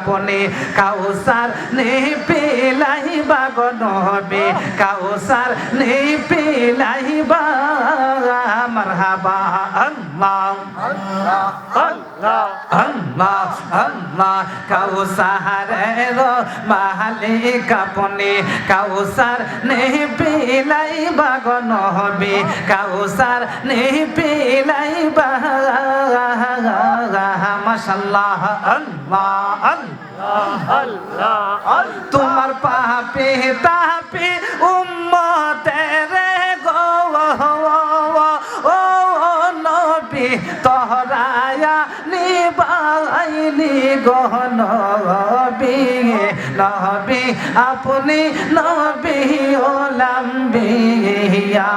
কাপনে কাউসার নেই পেলাইবা গো নবী কাউসার নেই পেলাইবা মারহাবা আল্লাহ আল্লাহ আল্লাহ আল্লাহ কাউসারের মালিক আপনি কাউসার নেই পেলাইবা গো নবী কাউসার নেই পেলাইবা মাশাআল্লাহ আল্লাহ আল্লাহ তোমার পাপে তাপে উম্মতের গো ও নবী তোহরায়া নিবাইলি গো নবী নবী আপনি নবী ওলাম্বিয়া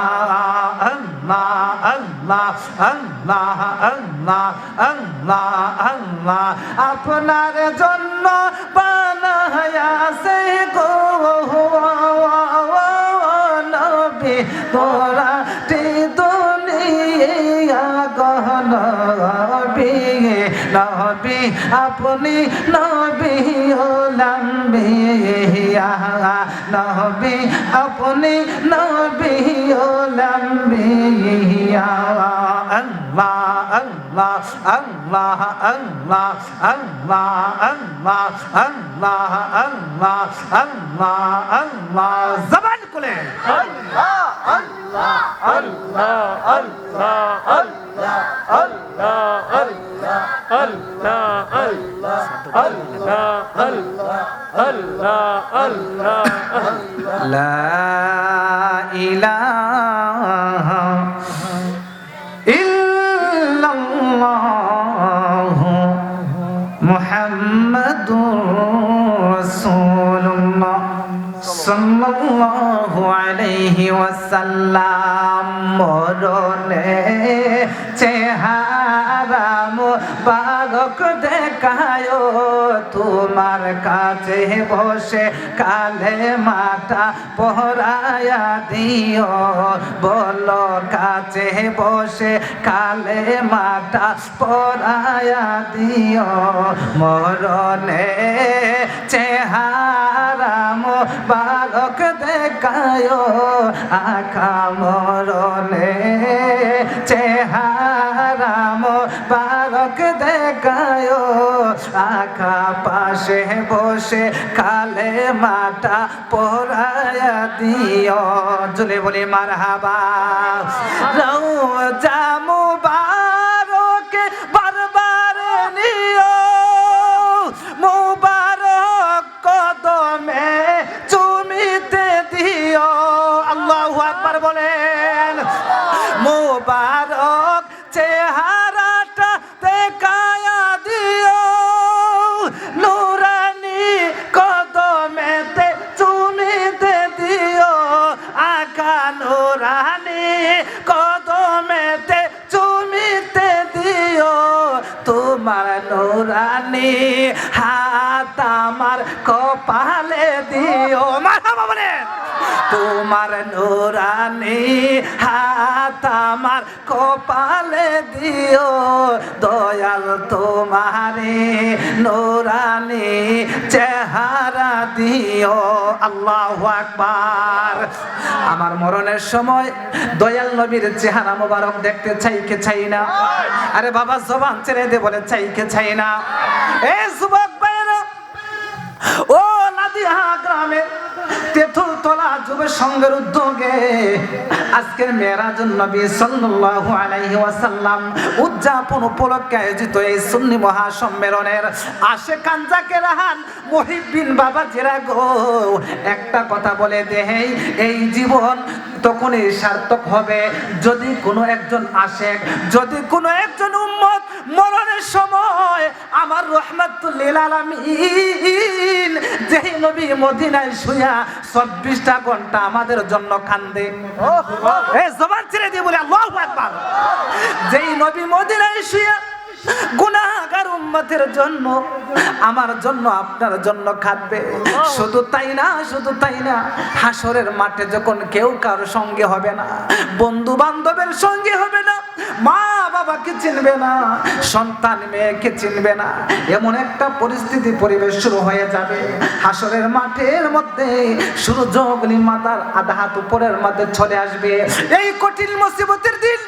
আল্লাহ আল্লাহ আল্লাহ আল্লাহ আল্লাহ আল্লাহ আপনার জন্য বানায়াছে গো নবী তোরা তে দুনিয়া গো নবী নবী আপনি নবী ওলাম্বিয়া নবী আপনি নবী ওলাম্বিয়া আল্লাহ আল্লাহ আল্লাহ আল্লাহ আল্লাহ আল্লাহ আল্লাহ আল্লাহ আল্লাহ আল্লাহ জবান খুলে আল্লাহ আল্লাহ আল্লাহ আল্লাহ আল্লাহ আল্লাহ আল্লাহ আল্লাহ আল্লাহ আল্লাহ আল্লাহ আল্লাহ আল্লাহ লা ইলাহা ইল্লাল্লাহ মুহাম্মাদুর রাসূলুল্লাহ সাল্লাল্লাহু আলাইহি ওয়াসাল্লাম মরণে চেহারা মুবারক দেখায় তোমার কাছে বসে কালেমাটা পড়ায়া দিও বলো কাছে বসে কালেমাটা পড়ায়া দিও মরণে চেহারা মুবারক দেখায় আকা মরণে চেহারা মুবারক দেখায় আকা পাশে বসে কালেমাটা পড়ায়া দিও জলে বলি মারহাবা রওজা মুবারক বারবার নিও মুবারক কদমে চুমিতে দিও আল্লাহু আকবার বলেন মুবারক চেহারাটা দেখায়া দিও নুরানি কদমেতে চুমিতে দিও আকা নুরানি কদমেতে চুমিতে দিও তোমার নুরানি হাত আমার কপালে দিও মারহাবা বলেন তোমার নুরানি হাত আমার কপালে দিও দয়াল তোমারে নুরানি চেহারা দিও আল্লাহু আকবার আমার মরণের সময় দয়াল নবীর চেহারা মোবারক দেখতে চাই কে চাই না আরে বাবা জবান ছেড়ে দে বলে চাই কে চাই না এ যুবক ভাইরা ও নাদিয়া গ্রামে তেতুল তলা যুব সংঘের উদ্যোগে আজকের মেরাজুন নবী সাল্লাল্লাহু আলাইহি ওয়াসাল্লাম উদযাপন উপলক্ষে আয়োজিত এই সুন্নি মহাসম্মেলনের আশেকান জাকেরান মুহিব্বিন বাবা জিরা গো একটা কথা বলে দেই এই জীবন তখনই সার্থক হবে যদি কোনো একজন আশেক যদি কোনো একজন উম্মত মরণের সময় আমার রাহমাতুল লিল আলামিন যেই নবী মদিনায় শুয়া 24টা ঘন্টা আমাদের জন্য কান্দে এই জবান ছেড়ে দিয়ে বলে আল্লাহু আকবার যেই নবী মদিনায় শুয়া গুনাহগার উম্মতের জন্য আমার জন্য আপনার জন্য কাঁদবে শুধু তাই না হাসরের মাঠে যখন কেউ কারোর সঙ্গে হবে না বন্ধু বান্ধবের সঙ্গে হবে না মা বাবা বাবাকে চিনবে না, সন্তান মেয়েকে চিনবে না, এমন একটা পরিস্থিতি পরিবেশ শুরু হয়ে যাবে। হাসরের মাঠের মধ্যে সূর্যগুলি মাথার আধা হাত উপরের মধ্যে চলে আসবে। এই কঠিন মুসিবতের দিন